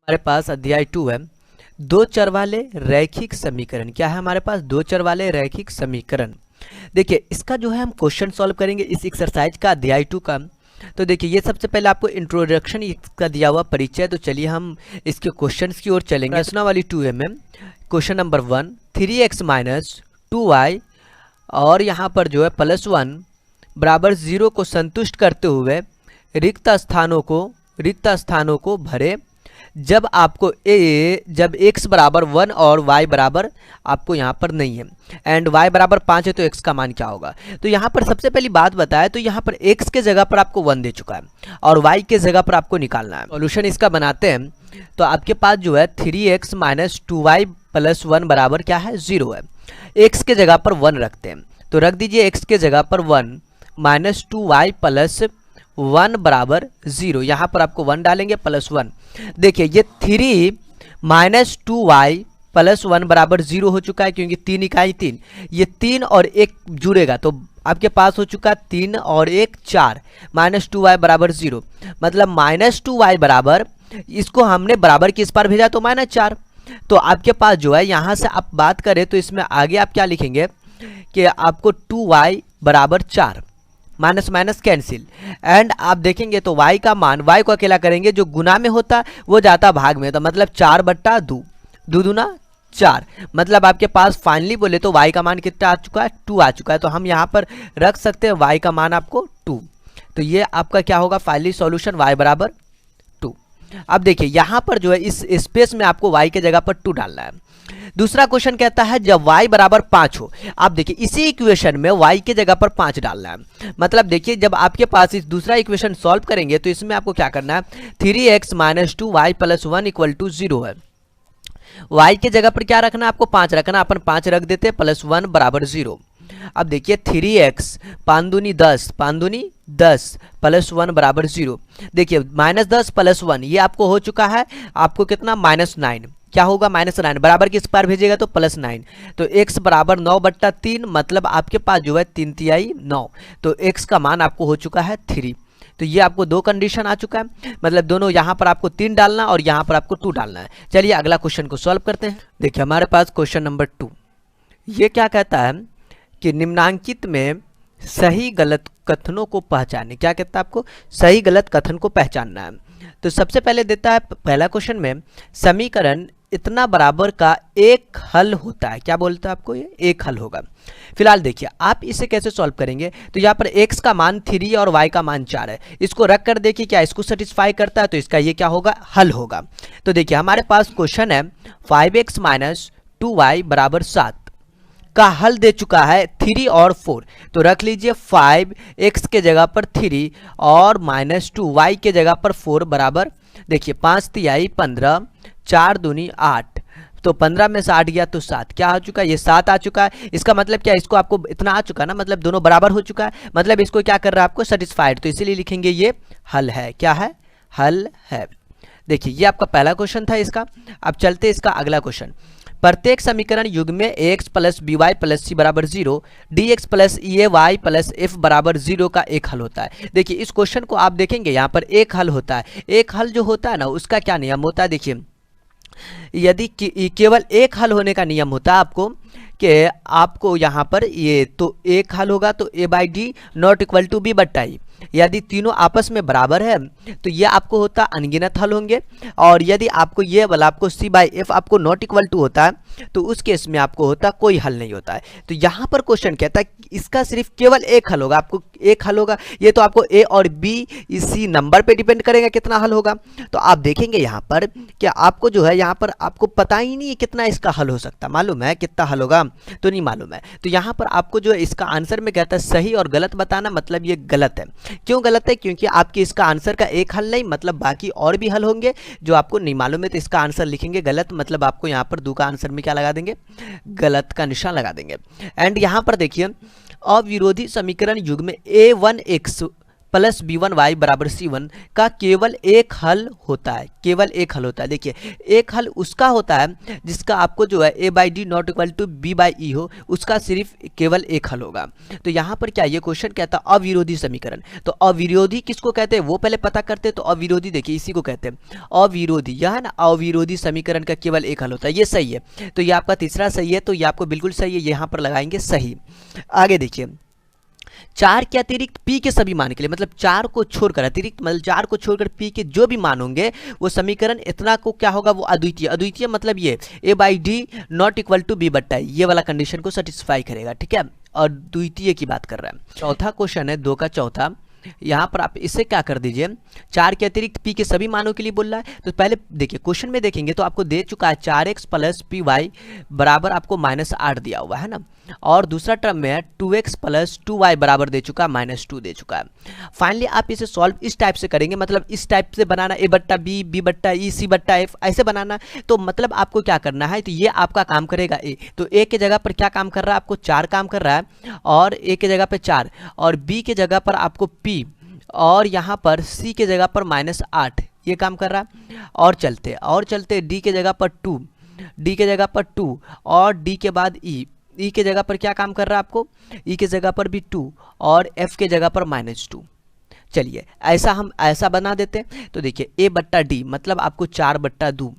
हमारे पास अध्याय 2 है, दो चर वाले रैखिक समीकरण। क्या है हमारे पास? दो चर वाले रैखिक समीकरण। देखिए इसका जो है हम क्वेश्चन सॉल्व करेंगे इस एक्सरसाइज का, अध्याय 2 का। तो देखिए ये सबसे पहले आपको इंट्रोडक्शन इसका दिया हुआ परिचय, तो चलिए हम इसके क्वेश्चंस की ओर चलेंगे। प्रश्नावली 2 में question number 1, 3x minus 2y और यहाँ पर जो है +1 बराबर 0 को संतुष्ट करते हुए रिक्त स्थानों को भरे जब आपको जब x बराबर 1 और y बराबर आपको यहाँ पर नहीं है एंड y बराबर 5 है, तो x का मान क्या होगा। तो यहाँ पर सबसे पहली बात बताया, तो यहाँ पर x के जगह पर आपको 1 दे चुका है और y के जगह पर आपको निकालना है। सॉल्यूशन इसका बनाते हैं तो आपके पास जो है 3x माइनस 2y प्लस 1 बराबर क्या है? 0 है। x के जगह पर 1 रखते हैं, तो रख दीजिए x के जगह पर 1 माइनस 2y प्लस 1 बराबर 0। यहाँ पर आपको 1 डालेंगे प्लस 1। देखिए ये 3 माइनस 2y प्लस 1 बराबर 0 हो चुका है, क्योंकि 3 इकाई 3, ये 3 और 1 जुड़ेगा तो आपके पास हो चुका 3 और 1 4, माइनस 2y बराबर 0। मतलब माइनस 2y बराबर, इसको हमने बराबर किस पार भेजा तो -4। तो आपके पास जो है यहाँ से आप बात करें तो इसमें आगे आप क्या लिखेंगे कि आपको 2y बराबर 4, माइनस माइनस कैंसिल एंड आप देखेंगे तो y का मान, y को अकेला करेंगे, जो गुना में होता वो जाता भाग में, तो मतलब 4/2, 2 दूना 4। मतलब आपके पास फाइनली बोले तो y का मान कितना आ चुका है? 2 आ चुका है। तो हम यहाँ पर रख सकते हैं y का मान आपको 2। तो ये आपका क्या होगा फाइनली सॉल्यूशन, y बराबर 2। अब देखिए यहाँ पर जो है इस स्पेस में आपको y के जगह पर 2 डालना है। दूसरा क्वेश्चन कहता है जब y बराबर 5 हो। आप देखिए इसी इक्वेशन में y के जगह पर 5 डालना है। मतलब देखिए जब आपके पास इस दूसरा इक्वेशन सॉल्व करेंगे तो इसमें आपको क्या करना है, 3x minus 2y plus 1 equal to 0 है। y के जगह पर क्या रखना है? आपको 5 रखना। अपन 5 रख देते प्लस 1 बराबर 0। अब देखिए 3x 5 दूनी 10, 5 दूनी 10 प्लस 1 बराबर 0। देखिए -10 प्लस 1 ये आपको हो चुका है, आपको कितना? -9। क्या होगा? -9 बराबर किस पार भेजेगा तो +9। तो x बराबर 9/3, मतलब आपके पास जो है 3 तिहाई 9। तो x का मान आपको हो चुका है 3। तो ये आपको दो कंडीशन आ चुका है, मतलब दोनों यहाँ पर आपको 3 डालना और यहाँ पर आपको 2 डालना है। चलिए अगला क्वेश्चन को सॉल्व करते हैं। देखिए हमारे पास क्वेश्चन नंबर 2 ये क्या कहता है कि निम्नांकित में सही गलत कथनों को पहचाने। क्या कहता है? आपको सही गलत कथन को पहचानना है। तो सबसे पहले देता है पहला क्वेश्चन में, समीकरण इतना बराबर का एक हल होता है। क्या बोलता है आपको? ये एक हल होगा। फिलहाल देखिए आप इसे कैसे सॉल्व करेंगे, तो यहाँ पर x का मान 3 और y का मान 4 है। इसको रख कर देखिए क्या इसको सेटिस्फाई करता है, तो इसका ये क्या होगा? हल होगा। तो देखिए हमारे पास क्वेश्चन है 5x माइनस 2y बराबर 7 का हल दे चुका है 3 और 4। तो रख लीजिए 5x के जगह पर 3 और -2y के जगह पर 4 बराबर, देखिए 5 तिहाई 15, 4 दूनी 8, तो 15 में से 8 गया तो 7। क्या आ चुका है? ये 7 आ चुका है। इसका मतलब क्या? इसको आपको इतना आ चुका है ना, मतलब दोनों बराबर हो चुका है, मतलब इसको क्या कर रहा है? आपको सेटिस्फाइड। तो इसीलिए लिखेंगे ये हल है। क्या है? हल है। देखिए ये आपका पहला क्वेश्चन था इसका। अब चलते इसका अगला क्वेश्चन। प्रत्येक समीकरण युग में ax plus by plus c बराबर 0, dx plus ay plus f बराबर 0 का एक हल होता है। देखिए इस क्वेश्चन को आप देखेंगे यहाँ पर एक हल होता है। एक हल जो होता है ना उसका क्या नियम होता है? देखिए यदि केवल एक हल होने का नियम होता है आपको कि आपको यहाँ पर ये तो एक हल होगा तो a/d not equal to b/i। यदि तीनों आपस में बराबर है तो ये आपको होता अनगिनत हल होंगे, और यदि आपको ये वाला आपको c/f आपको नॉट इक्वल टू होता है तो उस केस में आपको होता कोई हल नहीं होता है। तो यहाँ पर क्वेश्चन कहता है इसका सिर्फ केवल एक हल होगा। आपको एक हल होगा, ये तो आपको a और b इसी नंबर पे डिपेंड करेगा कितना हल होगा। तो आप देखेंगे यहाँ पर कि आपको जो है यहाँ पर आपको पता ही नहीं है कितना इसका हल हो सकता। मालूम है कितना हल होगा? तो नहीं मालूम है। तो यहाँ पर आपको जो है इसका आंसर में कहता है सही और गलत बताना, मतलब ये गलत है। क्यों गलत है? क्योंकि आपके इसका आंसर का एक हल नहीं, मतलब बाकी और भी हल होंगे जो आपको नहीं मालूम है, तो इसका आंसर लिखेंगे गलत। मतलब आपको यहाँ पर 2 का आंसर में क्या लगा देंगे? गलत का निशान लगा देंगे। एंड यहाँ पर देखिए अविरोधी समीकरण युग में a1x प्लस b1y बराबर c1 का केवल एक हल होता है, केवल एक हल होता है। देखिए एक हल उसका होता है जिसका आपको जो है a/d not equal to b/e हो, उसका सिर्फ केवल एक हल होगा। तो यहाँ पर क्या ये क्वेश्चन कहता है अविरोधी समीकरण। तो अविरोधी किसको कहते हैं वो पहले पता करते हैं। तो अविरोधी देखिए इसी को कहते हैं अविरोधी, यह है ना अविरोधी समीकरण का केवल एक हल होता है, ये सही है। तो ये आपका तीसरा सही है, तो ये आपको बिल्कुल सही है, यहाँ पर लगाएंगे सही। आगे देखिए 4 के अतिरिक्त p के सभी मान के लिए, मतलब 4 को छोड़कर अतिरिक्त मतलब 4 को छोड़कर p के जो भी मान होंगे वो समीकरण इतना को क्या होगा वो अद्वितीय। अद्वितीय मतलब ये a/d not equal to b/e, ये वाला कंडीशन को सेटिस्फाई करेगा, ठीक है। और द्वितीय की बात कर रहा है। चौथा क्वेश्चन है 2 का चौथा, यहाँ पर आप इससे क्या कर दीजिए 4 के अतिरिक्त p के सभी मानों के लिए बोल रहा है। तो पहले देखिए क्वेश्चन में देखेंगे तो आपको दे चुका है 4x प्लस py बराबर आपको -8 दिया हुआ है ना, और दूसरा टर्म में है 2x प्लस 2y बराबर दे चुका है -2 दे चुका है। फाइनली आप इसे सॉल्व इस टाइप से करेंगे, मतलब इस टाइप से बनाना a/b b/e c/f ऐसे बनाना। तो मतलब आपको क्या करना है, तो ये आपका काम करेगा a, तो a के जगह पर क्या काम कर रहा है आपको 4 काम कर रहा है, और a के जगह पर 4, और b के जगह पर आपको p, और यहाँ पर c के जगह पर -8 ये काम कर रहा है। और चलते d के जगह पर 2, d के जगह पर 2, और d के बाद e के जगह पर क्या काम कर रहा है आपको e के जगह पर भी 2, और f के जगह पर -2। चलिए हम ऐसा बना देते हैं। तो देखिए a/d मतलब आपको 4/2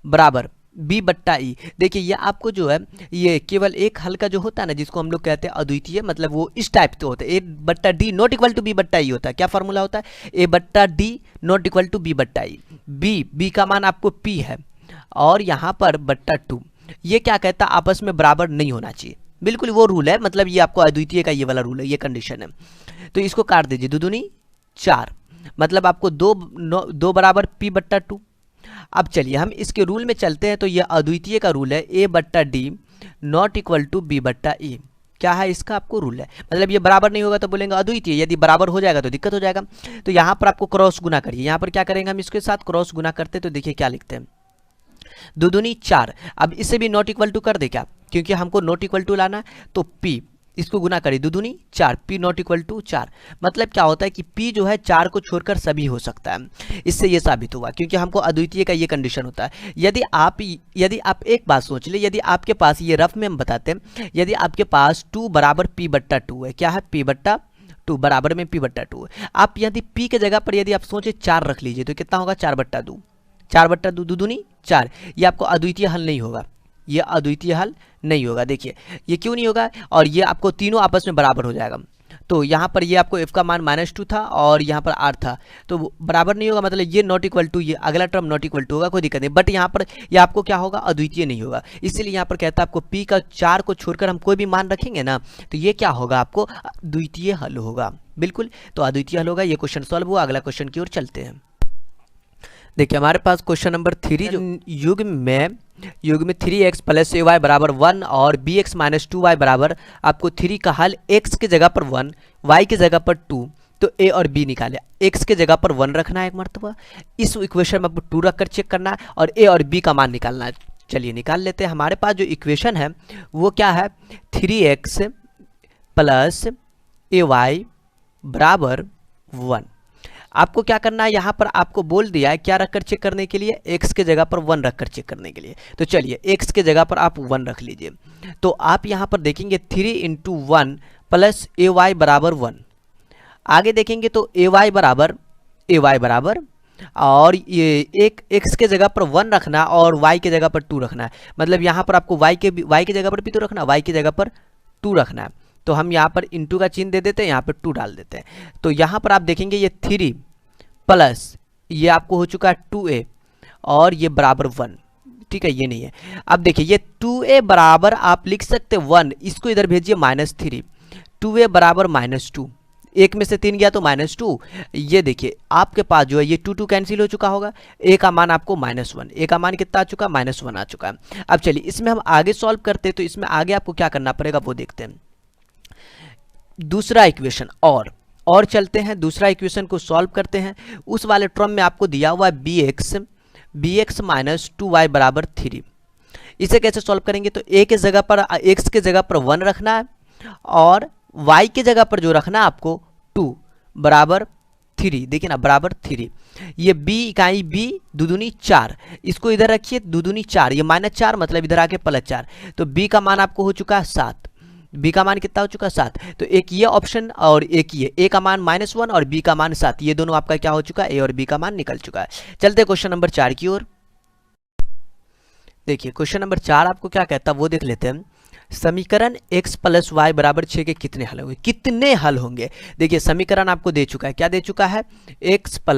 बराबर b/e। देखिए ये आपको जो है ये केवल एक हल का जो होता है ना, जिसको हम लोग कहते हैं अद्वितीय, मतलब वो इस टाइप से होता है a/d not equal to b/e होता है। क्या फॉर्मूला होता है a/d not equal to b/e। b का मान आपको p है, और यहाँ पर /2 ये क्या कहता है आपस में बराबर नहीं होना चाहिए, बिल्कुल वो रूल है, मतलब ये आपको अद्वितीय का ये वाला रूल है, ये कंडीशन है। तो इसको काट दीजिए 2 दूनी 4, मतलब आपको 2 बराबर p/2। अब चलिए हम इसके रूल में चलते हैं। तो ये अद्वितीय का रूल है a/d not equal to b/e। क्या है इसका आपको रूल है, मतलब ये बराबर नहीं होगा तो बोलेंगे अद्वितीय, यदि बराबर हो जाएगा तो दिक्कत हो जाएगा। तो यहाँ पर आपको क्रॉस गुना करिए, यहाँ पर क्या करेंगे हम इसके साथ क्रॉस गुना करते, तो देखिए क्या लिखते हैं 2 दूनी 4। अब इसे भी नॉट इक्वल टू कर दे क्या, क्योंकि हमको नॉट इक्वल टू लाना है। तो p इसको गुना करिए 2 दूनी 4, p नॉट इक्वल टू 4। मतलब क्या होता है कि p जो है 4 को छोड़कर सभी हो सकता है। इससे ये साबित हुआ, क्योंकि हमको अद्वितीय का ये कंडीशन होता है। यदि आप एक बात सोच ले, यदि आपके पास ये रफ में हम बताते हैं, यदि आपके पास 2 बराबर p/2 है, क्या है p/2 बराबर में p/2, आप यदि p के जगह पर यदि आप सोचे 4 रख लीजिए तो कितना होगा 4/2, 4/2 2 दूनी 4। ये आपको अद्वितीय हल नहीं होगा, ये अद्वितीय हल नहीं होगा। देखिए ये क्यों नहीं होगा, और ये आपको तीनों आपस में बराबर हो जाएगा। तो यहाँ पर ये आपको f का मान -2 था और यहाँ पर 8 था, तो बराबर नहीं होगा, मतलब ये नॉट इक्वल टू, ये अगला टर्म नॉट इक्वल टू होगा, कोई दिक्कत नहीं। बट यहाँ पर ये आपको क्या होगा अद्वितीय नहीं होगा, इसलिए यहाँ पर कहता है आपको p का 4 को छोड़कर हम कोई भी मान रखेंगे ना, तो ये क्या होगा आपको द्वितीय हल होगा, बिल्कुल। तो अद्वितीय हल होगा। ये क्वेश्चन सॉल्व हुआ। अगला क्वेश्चन की ओर चलते हैं। देखिए हमारे पास क्वेश्चन नंबर 3 जो युग में 3x प्लस ay बराबर 1 और bx माइनस 2y बराबर आपको 3 का हल x के जगह पर 1 y की जगह पर 2, तो a और b निकाले। x के जगह पर 1 रखना है एक मरतबा, इस इक्वेशन में आपको 2 रख कर चेक करना है, और a और b का मान निकालना है। चलिए निकाल लेते हैं। हमारे पास जो इक्वेशन है वो क्या है 3x प्लस ay बराबर 1। आपको क्या करना है, यहाँ पर आपको बोल दिया है क्या रखकर चेक करने के लिए, x के जगह पर 1 रखकर चेक करने के लिए। तो चलिए x के जगह पर आप 1 रख लीजिए। तो आप यहाँ पर देखेंगे 3 × 1 प्लस ay बराबर 1। आगे देखेंगे तो ay बराबर और ये एक x के जगह पर 1 रखना और y के जगह पर 2 रखना है, मतलब यहाँ पर आपको y के जगह पर भी तो रखना, y की जगह पर 2 रखना है। तो हम यहाँ पर इंटू का चिन्ह दे देते हैं, यहाँ पर 2 डाल देते हैं। तो यहाँ पर आप देखेंगे ये 3 प्लस ये आपको हो चुका है 2a और ये बराबर 1, ठीक है, ये नहीं है। अब देखिए ये 2a बराबर आप लिख सकते 1, इसको इधर भेजिए -3, 2a बराबर -2, एक में से 3 गया तो -2। ये देखिए आपके पास जो है ये 2 कैंसिल हो चुका होगा, a का मान आपको -1, a का मान कितना आ चुका, -1 आ चुका है। अब चलिए इसमें हम आगे सॉल्व करते हैं, तो इसमें आगे आपको क्या करना पड़ेगा वो देखते हैं। दूसरा इक्वेशन और चलते हैं, दूसरा इक्वेशन को सॉल्व करते हैं। उस वाले टर्म में आपको दिया हुआ है bx माइनस 2y बराबर 3। इसे कैसे सॉल्व करेंगे, तो a के जगह पर x के जगह पर 1 रखना है और y के जगह पर जो रखना है आपको 2, बराबर 3, देखिए ना बराबर 3। ये b इकाई b दुदुनी 4, इसको इधर रखिए दुदुनी 4, ये -4 मतलब इधर आके +4, तो b का मान आपको हो चुका है 7। b का मान कितना हो चुका है 7। तो एक ये ऑप्शन और एक ये, a का मान -1 और b का मान 7, ये दोनों आपका क्या हो चुका है, a और b का मान निकल चुका है। चलते क्वेश्चन नंबर 4 की ओर। देखिए क्वेश्चन नंबर 4 आपको क्या कहता है वो देख लेते हैं। समीकरण x + y = 6 के कितने हल होंगे, कितने हल होंगे। देखिए समीकरण आपको दे चुका है, क्या दे चुका है, x +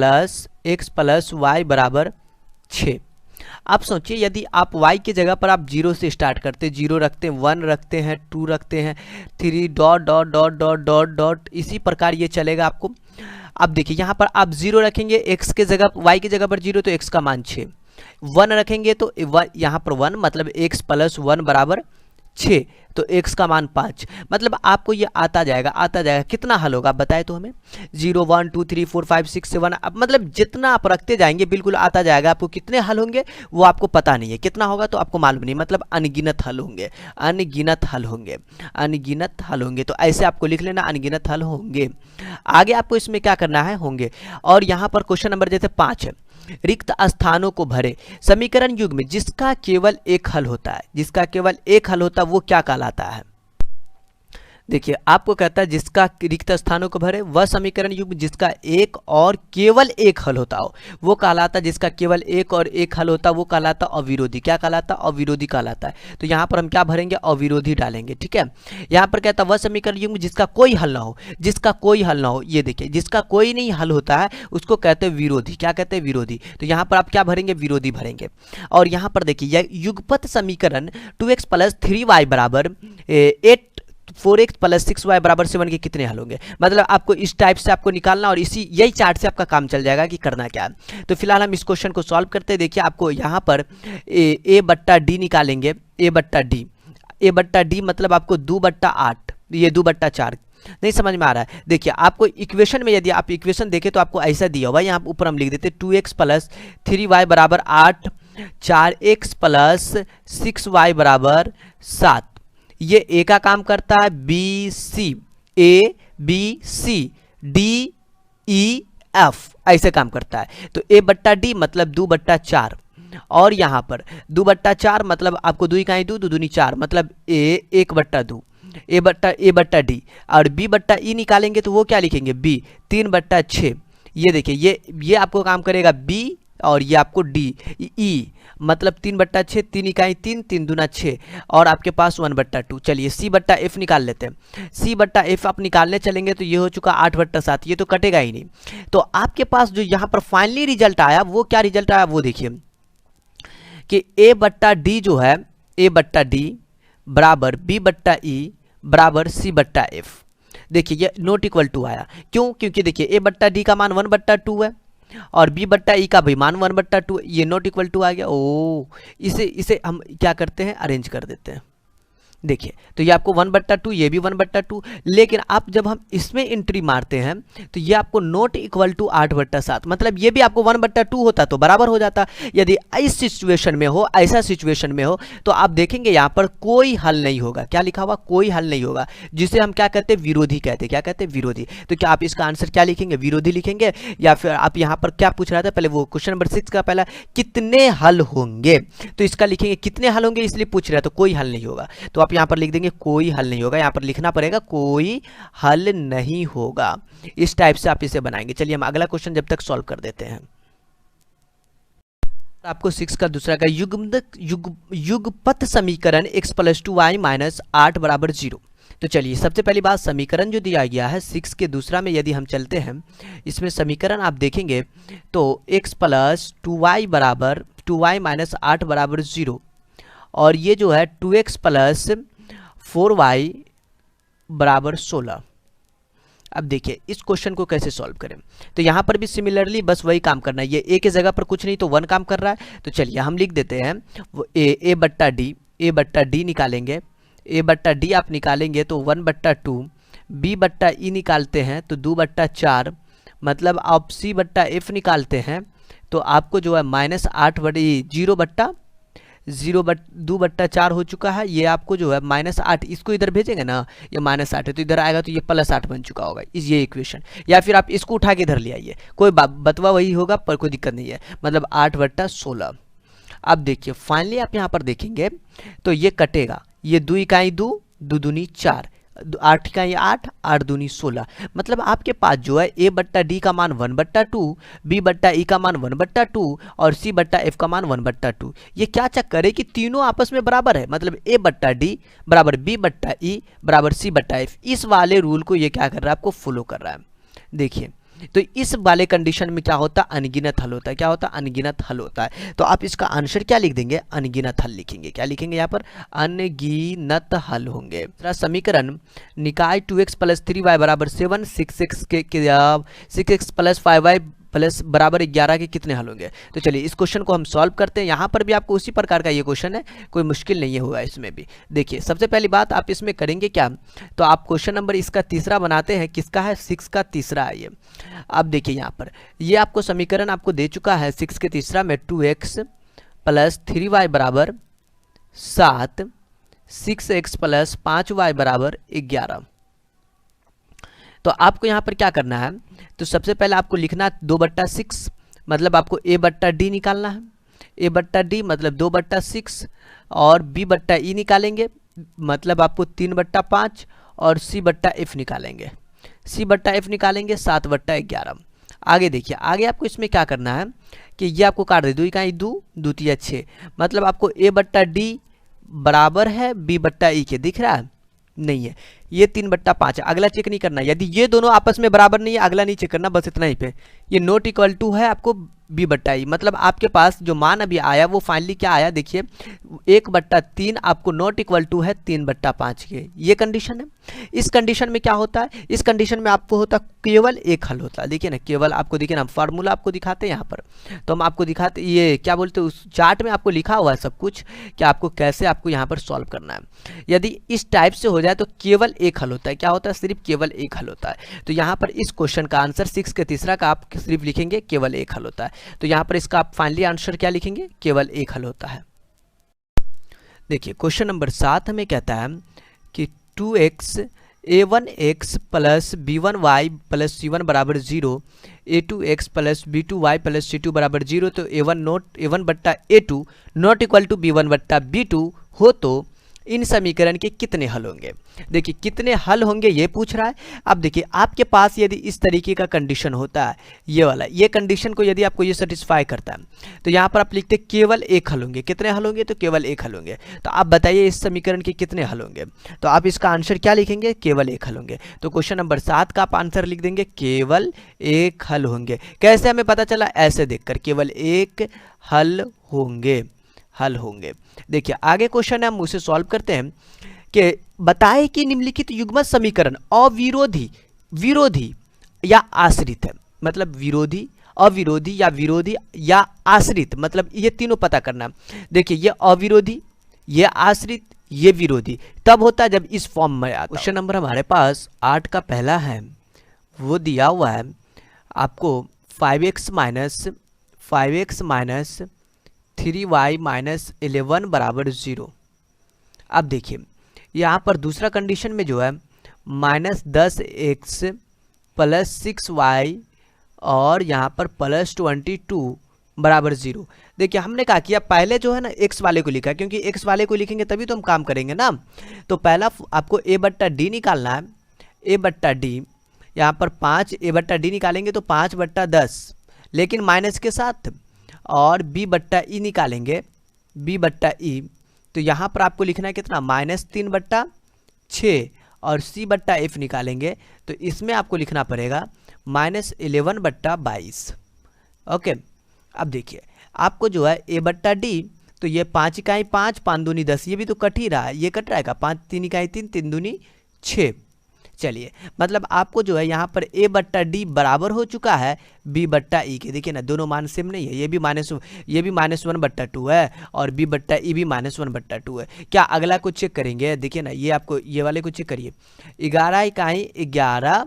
y = 6। आप सोचिए यदि आप y की जगह पर आप 0 से स्टार्ट करते, 0 रखते हैं, 1 रखते हैं, 2 रखते हैं, 3 dot dot dot dot dot dot, इसी प्रकार ये चलेगा आपको। अब देखिए यहाँ पर आप 0 रखेंगे x के जगह, y की जगह पर 0, तो x का मान 6, 1 रखेंगे तो यहाँ पर 1 मतलब x + 1 = 6, तो x का मान 5, मतलब आपको ये आता जाएगा। कितना हल होगा बताए तो हमें, 0 1 2 3 4 5 6 7, अब मतलब जितना आप रखते जाएंगे बिल्कुल आता जाएगा। आपको कितने हल होंगे वो आपको पता नहीं है, कितना होगा तो आपको मालूम नहीं, मतलब अनगिनत हल होंगे, अनगिनत हल होंगे, अनगिनत हल होंगे। तो ऐसे आपको लिख लेना, अनगिनत हल होंगे। आगे आपको इसमें क्या करना है, होंगे। और यहाँ पर क्वेश्चन नंबर जैसे 5 है, रिक्त स्थानों को भरे समीकरण युग में जिसका केवल एक हल होता है, जिसका केवल एक हल होता है वो क्या कहलाता है। देखिए आपको कहता है जिसका रिक्त स्थानों को भरे वह समीकरण युग जिसका एक और केवल एक हल होता हो वो कहलाता है, जिसका केवल एक और एक हल होता वो कहलाता अविरोधी। क्या कहलाता, अविरोधी कहलाता है। तो यहाँ पर हम क्या भरेंगे, अविरोधी डालेंगे, ठीक है। यहाँ पर कहता है वह समीकरण युग जिसका कोई हल ना हो, जिसका कोई हल ना हो, ये देखिए जिसका कोई नहीं हल होता है उसको कहते हैं विरोधी। क्या कहते हैं, विरोधी। तो यहाँ पर आप क्या भरेंगे, विरोधी भरेंगे। और यहाँ पर देखिए यह युगपत समीकरण 2x + 3y = 8 4x + 6y = 7 के कितने हल होंगे। मतलब आपको इस टाइप से आपको निकालना और इसी यही चार्ट से आपका काम चल जाएगा कि करना क्या है। तो फिलहाल हम इस क्वेश्चन को सॉल्व करते हैं। देखिए आपको यहाँ पर a/d निकालेंगे, a/d मतलब आपको 2/8, ये 2/4 नहीं समझ में आ रहा है। देखिए आपको इक्वेशन में यदि आप इक्वेशन देखें तो आपको ऐसा दिया हुआ, यहाँ ऊपर हम लिख देते 2x + 3y = 8, 4x + 6y = 7। ये ए का काम करता है, B C, A B C D E F ऐसे काम करता है। तो a/d मतलब 2/4, और यहाँ पर 2/4 मतलब आपको 2 इकाई 2 2 दूनी 4 मतलब a 1/2 a/d, और b/e निकालेंगे तो वो क्या लिखेंगे, b 3/6। ये देखिए ये आपको काम करेगा b और ये आपको डी ई मतलब 3/6, 3 इकाई 3 3 दूना 6, और आपके पास 1/2। चलिए c/f निकाल लेते हैं। c/f आप निकालने चलेंगे तो ये हो चुका 8/7, ये तो कटेगा ही नहीं। तो आपके पास जो यहाँ पर फाइनली रिजल्ट आया वो क्या रिजल्ट आया वो देखिए कि a/d जो है, a/d बराबर b/e बराबर c/f। देखिए ये नॉट इक्वल टू आया, क्यों, क्योंकि देखिए a/d का मान 1/2 है और b/e का भी मान 1/2, ये नॉट इक्वल टू आ गया। ओ इसे हम क्या करते हैं, अरेंज कर देते हैं। देखिए तो ये आपको 1/2, ये भी 1/2, लेकिन आप जब हम इसमें एंट्री मारते हैं तो ये आपको नॉट इक्वल टू 8/7, मतलब ये भी आपको 1/2 होता तो बराबर हो जाता। यदि इस सिचुएशन में हो, ऐसा सिचुएशन में हो, तो आप देखेंगे यहाँ पर कोई हल नहीं होगा। क्या लिखा हुआ, कोई हल नहीं होगा, जिसे हम क्या कहते हैं, विरोधी कहते हैं। क्या कहते हैं, विरोधी। तो क्या आप इसका आंसर क्या लिखेंगे, विरोधी लिखेंगे, या फिर आप यहाँ पर क्या पूछ रहा था पहले, वो क्वेश्चन नंबर 6 का पहला कितने हल होंगे, तो इसका लिखेंगे कितने हल होंगे, इसलिए पूछ रहा तो कोई हल नहीं होगा। तो आप यहाँ पर लिख देंगे कोई हल नहीं होगा, यहाँ पर लिखना पड़ेगा कोई हल नहीं होगा। इस टाइप से आप इसे बनाएंगे। चलिए हम अगला क्वेश्चन जब तक सॉल्व कर देते हैं। आपको 6 का दूसरा का युगपत समीकरण x + 2y - 8 = 0। तो चलिए सबसे पहली बात, समीकरण जो दिया गया है 6 के दूसरा में यदि हम चलते हैं, इसमें समीकरण आप देखेंगे तो x + 2y = 2y - 8 = 0, और ये जो है 2x + 4y = 16। अब देखिए इस क्वेश्चन को कैसे सॉल्व करें। तो यहाँ पर भी सिमिलरली बस वही काम करना है, ये ए के जगह पर कुछ नहीं तो 1 काम कर रहा है। तो चलिए हम लिख देते हैं वो a/d निकालेंगे, a/d आप निकालेंगे तो 1/2, b/e निकालते हैं तो 2/4, मतलब आप c/f निकालते हैं तो आपको जो है -8/0/, 2/4 हो चुका है। ये आपको जो है -8, इसको इधर भेजेंगे ना, ये -8 है तो इधर आएगा तो ये +8 बन चुका होगा ये इक्वेशन। या फिर आप इसको उठा के इधर ले आइए, कोई बतवा वही होगा पर कोई दिक्कत नहीं है, मतलब 8/16। अब देखिए फाइनली आप यहाँ पर देखेंगे तो ये कटेगा, ये 2 इकाई 2, 2 दूनी 4, 8 इकाई 8, 8 दूनी 16। मतलब आपके पास जो है a/d का मान 1/2, b/e का मान 1/2 और c/f का मान 1/2। ये क्या चक्कर है कि तीनों आपस में बराबर है, मतलब a/d बराबर b/e बराबर c/f। इस वाले रूल को ये क्या कर रहा है, आपको फॉलो कर रहा है। देखिए तो इस वाले कंडीशन में क्या होता है, अनगिनत हल होता है। क्या होता है, अनगिनत हल होता है। तो आप इसका आंसर क्या लिख देंगे, अनगिनत हल लिखेंगे। क्या लिखेंगे यहाँ पर, अनगिनत हल होंगे। दूसरा समीकरण, निकाय 2x + 3y बराबर 7, 6x + 5y प्लस बराबर 11 के कितने हल होंगे। तो चलिए इस क्वेश्चन को हम सॉल्व करते हैं। यहाँ पर भी आपको उसी प्रकार का ये क्वेश्चन है, कोई मुश्किल नहीं होगा इसमें भी। देखिए सबसे पहली बात आप इसमें करेंगे क्या, तो आप क्वेश्चन नंबर इसका तीसरा बनाते हैं। किसका है, 6 का तीसरा है ये। अब देखिए यहाँ पर ये आपको समीकरण आपको दे चुका है 6 के तीसरा में 2x + 3y बराबर 7, 6x + 5y बराबर 11। तो आपको यहाँ पर क्या करना है, तो सबसे पहले आपको लिखना है 2/6, मतलब आपको a/d निकालना है। a/d मतलब 2/6 और b/e निकालेंगे, मतलब आपको 3/5 और c/f निकालेंगे। c/f निकालेंगे 7/11। आगे देखिए, आगे आपको इसमें क्या करना है कि ये आपको काट दे, 2 इकाई 2, 2 तिया 6, मतलब आपको a/d बराबर है b/e के, दिख रहा है नहीं है, ये 3/5 है। अगला चेक नहीं करना, यदि ये दोनों आपस में बराबर नहीं है अगला नहीं चेक करना, बस इतना ही पे। ये नॉट इक्वल टू है आपको b/e, मतलब आपके पास जो मान अभी आया वो फाइनली क्या आया, देखिए 1/3 आपको नॉट इक्वल टू है 3/5 के। ये कंडीशन है। इस कंडीशन में क्या होता है, इस कंडीशन में आपको होता केवल एक हल होता है। देखिए ना, केवल आपको देखिए ना, फार्मूला आपको दिखाते हैं यहाँ पर, तो हम आपको दिखाते, ये क्या बोलते हैं उस चार्ट में आपको लिखा हुआ है सब कुछ कि आपको कैसे आपको यहाँ पर सॉल्व करना है। यदि इस टाइप से हो जाए तो केवल एक हल होता है। क्या होता है, सिर्फ केवल एक हल होता है। तो यहाँ पर इस क्वेश्चन का आंसर 6 के तीसरा का आप सिर्फ लिखेंगे केवल एक हल होता है। तो यहाँ पर इसका आप फाइनली आंसर क्या लिखेंगे, केवल एक हल होता है। देखिए क्वेश्चन नंबर 7 हमें कहता है कि 2x a1x + b1y + c1 बराबर 0, a2x + b2y + c2 बराबर 0। तो a1/a2 not equal to b1/b2 हो तो इन समीकरण के कितने हल होंगे। देखिए कितने हल होंगे ये पूछ रहा है। अब देखिए आपके पास यदि इस तरीके का कंडीशन होता है, ये वाला, ये कंडीशन को यदि आपको ये सेटिस्फाई करता है तो यहाँ पर आप लिखते केवल एक हल होंगे। कितने हल होंगे, तो केवल एक हल होंगे। तो आप बताइए इस समीकरण के कितने हल होंगे। तो आप इसका आंसर क्या लिखेंगे, केवल एक हल होंगे। तो क्वेश्चन नंबर 7 का आप आंसर लिख देंगे केवल एक हल होंगे। कैसे हमें पता चला, ऐसे देखकर केवल एक हल होंगे, हल होंगे। देखिए आगे क्वेश्चन है, हम उसे सॉल्व करते हैं कि बताएं कि निम्नलिखित युग्मक समीकरण अविरोधी, विरोधी या आश्रित है। मतलब विरोधी, अविरोधी या विरोधी या आश्रित, मतलब ये तीनों पता करना। देखिए ये अविरोधी, ये आश्रित, ये विरोधी तब होता है जब इस फॉर्म में आता। क्वेश्चन नंबर हमारे पास 8 का पहला है, वो दिया हुआ है आपको 5x - 3y - 11 बराबर 0। अब देखिए यहाँ पर दूसरा कंडीशन में जो है -10x + 6y और यहाँ पर +22 बराबर 0। देखिए हमने कहा कि पहले जो है ना x वाले को लिखा, क्योंकि x वाले को लिखेंगे तभी तो हम काम करेंगे ना। तो पहला आपको a/d निकालना है। a/d यहाँ पर 5 a/d निकालेंगे तो 5/10, लेकिन माइनस के साथ, और b/e निकालेंगे, b/e तो यहाँ पर आपको लिखना है कितना, -3/6, और c/f निकालेंगे तो इसमें आपको लिखना पड़ेगा -11/22। ओके। अब देखिए आपको जो है a/d, तो ये 5 इकाई 5, 5 दूनी 10, ये भी तो कट ही रहा है, ये कट रहेगा, 5 3 इकाई 3, 3 दूनी 6। चलिए मतलब आपको जो है यहाँ पर a/d बराबर हो चुका है b/e के। देखिए ना दोनों मान सेम नहीं है, ये भी -1/2 है और b/e भी -1/2 है। क्या अगला को चेक करेंगे, देखिए ना ये आपको ये वाले को चेक करिए, 11 इकाई 11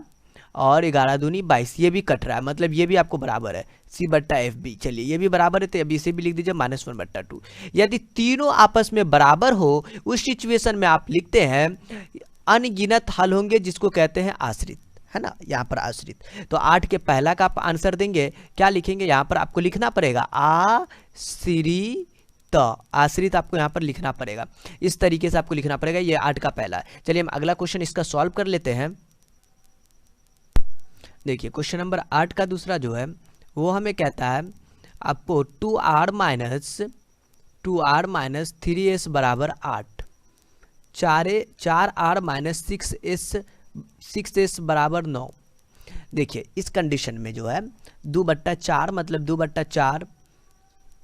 और 11 दूनी 22, ये भी कट रहा है, मतलब ये भी आपको बराबर है C/FB। चलिए ये भी बराबर है, तो अब इसे भी लिख दीजिए -1/2। यदि तीनों आपस में बराबर हो उस सिचुएशन में आप लिखते हैं अनगिनत हल होंगे, जिसको कहते हैं आश्रित, है ना, यहाँ पर आश्रित। तो 8 के पहला का आप आंसर देंगे, क्या लिखेंगे, यहाँ पर आपको लिखना पड़ेगा आश्रित, आश्रित आपको यहाँ पर लिखना पड़ेगा, इस तरीके से आपको लिखना पड़ेगा। ये 8 का पहला है। चलिए हम अगला क्वेश्चन इसका सॉल्व कर लेते हैं। देखिए क्वेश्चन नंबर 8 का दूसरा जो है वो हमें कहता है आपको 2r माइनस 3s बराबर 8, 4r - 6s बराबर 9। देखिए इस कंडीशन में जो है 2/4 मतलब 2/4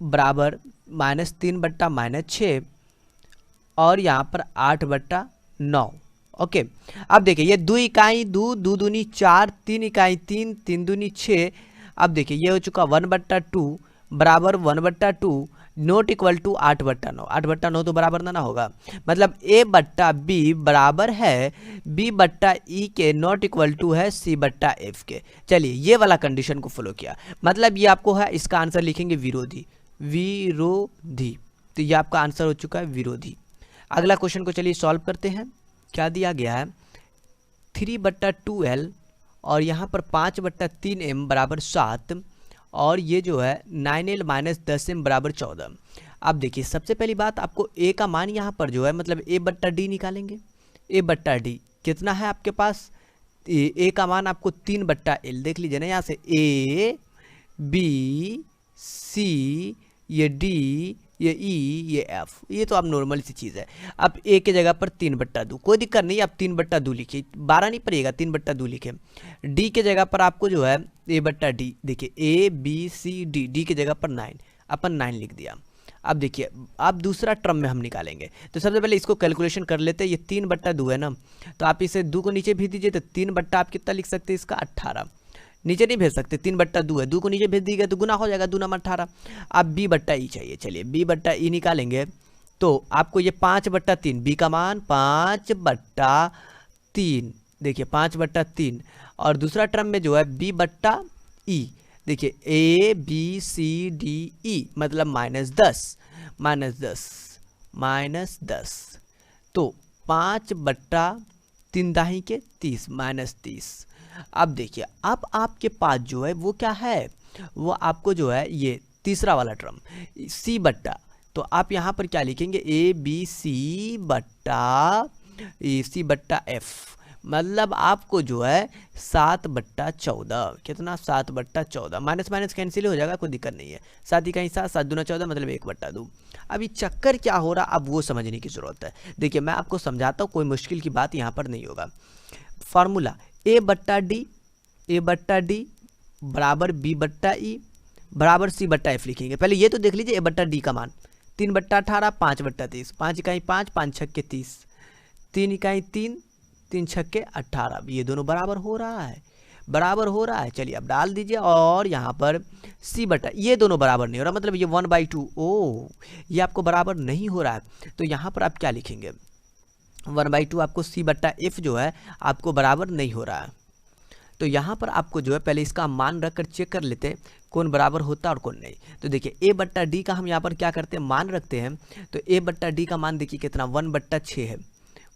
बराबर -3/-6 और यहाँ पर 8/9। ओके, अब देखिए ये 2 इकाई 2, 2 दूनी 4, 3 इकाई 3, 3 दूनी 6। अब देखिए ये हो चुका 1/2 बराबर 1/2 नॉट इक्वल टू 8/9। 8/9 तो बराबर ना होगा, मतलब A/B बराबर है B/E के, नॉट इक्वल टू है C/F के। चलिए ये वाला कंडीशन को फॉलो किया, मतलब ये आपको है, इसका आंसर लिखेंगे विरोधी, विरोधी। तो ये आपका आंसर हो चुका है विरोधी। अगला क्वेश्चन को चलिए सॉल्व करते हैं। क्या दिया गया है 3/2L और यहाँ पर 5/3M बराबर 7 और ये जो है 9L - 10M बराबर 14। अब देखिए सबसे पहली बात आपको A का मान यहाँ पर जो है मतलब A/D निकालेंगे। A/D कितना है आपके पास, A का मान आपको 3/L देख लीजिए ना, यहाँ से A B C ये D ये E ये F, ये तो आप नॉर्मल सी चीज़ है। अब A के जगह पर 3/2, कोई दिक्कत नहीं, आप 3/2 लिखिए, 12 नहीं पड़ेगा, 3/2 लिखे। D के जगह पर आपको जो है A/D, देखिए A B C D के जगह पर 9, अपन 9 लिख दिया। अब देखिए अब दूसरा टर्म में हम निकालेंगे, तो सबसे पहले इसको कैलकुलेशन कर लेते हैं। ये 3/2 है ना, तो आप इसे 2 को नीचे भेज दीजिए, तो 3/ आप कितना लिख सकते हैं इसका 18, नीचे नहीं भेज सकते, 3/2 है, 2 को नीचे भेज दीजिएगा तो गुना हो जाएगा, 2 × 18। अब B/E चाहिए, चलिए B/E निकालेंगे तो आपको ये 5/3, B का मान 5/3, देखिए 5/3 और दूसरा टर्म में जो है B/E, देखिए A B C D E मतलब -10 तो 5/3 दाही के 30 -30। अब देखिए अब आपके पास जो है वो क्या है, वो आपको जो है ये तीसरा वाला टर्म C/, तो आप यहाँ पर क्या लिखेंगे ABC/F, मतलब आपको जो है 7/14, कितना 7/14, माइनस माइनस कैंसिल हो जाएगा, कोई दिक्कत नहीं है। 7 इकाई 7, 7 दूना 14 मतलब 1/2। अभी चक्कर क्या हो रहा अब वो समझने की ज़रूरत है। देखिए मैं आपको समझाता हूँ, कोई मुश्किल की बात यहाँ पर नहीं होगा। फार्मूला A/D बराबर B/E बराबर C/F लिखेंगे। पहले ये तो देख लीजिए A/D का मान 3/18 5/30, 5 इकाई 5, 5 छक्के 30, 3 इकाई 3, 3 छक्के 18, ये दोनों बराबर हो रहा है, बराबर हो रहा है। चलिए अब डाल दीजिए और यहाँ पर C/, ये दोनों बराबर नहीं हो रहा, मतलब ये 1/2, ओ ये आपको बराबर नहीं हो रहा है, तो यहाँ पर आप क्या लिखेंगे 1/2 आपको C/F जो है आपको बराबर नहीं हो रहा है। तो यहाँ पर आपको जो है पहले इसका मान रखकर चेक कर लेते हैं कौन बराबर होता है और कौन नहीं। तो देखिए A/D का हम यहाँ पर क्या करते हैं मान रखते हैं, तो A/D का मान देखिए कितना 1/6 है,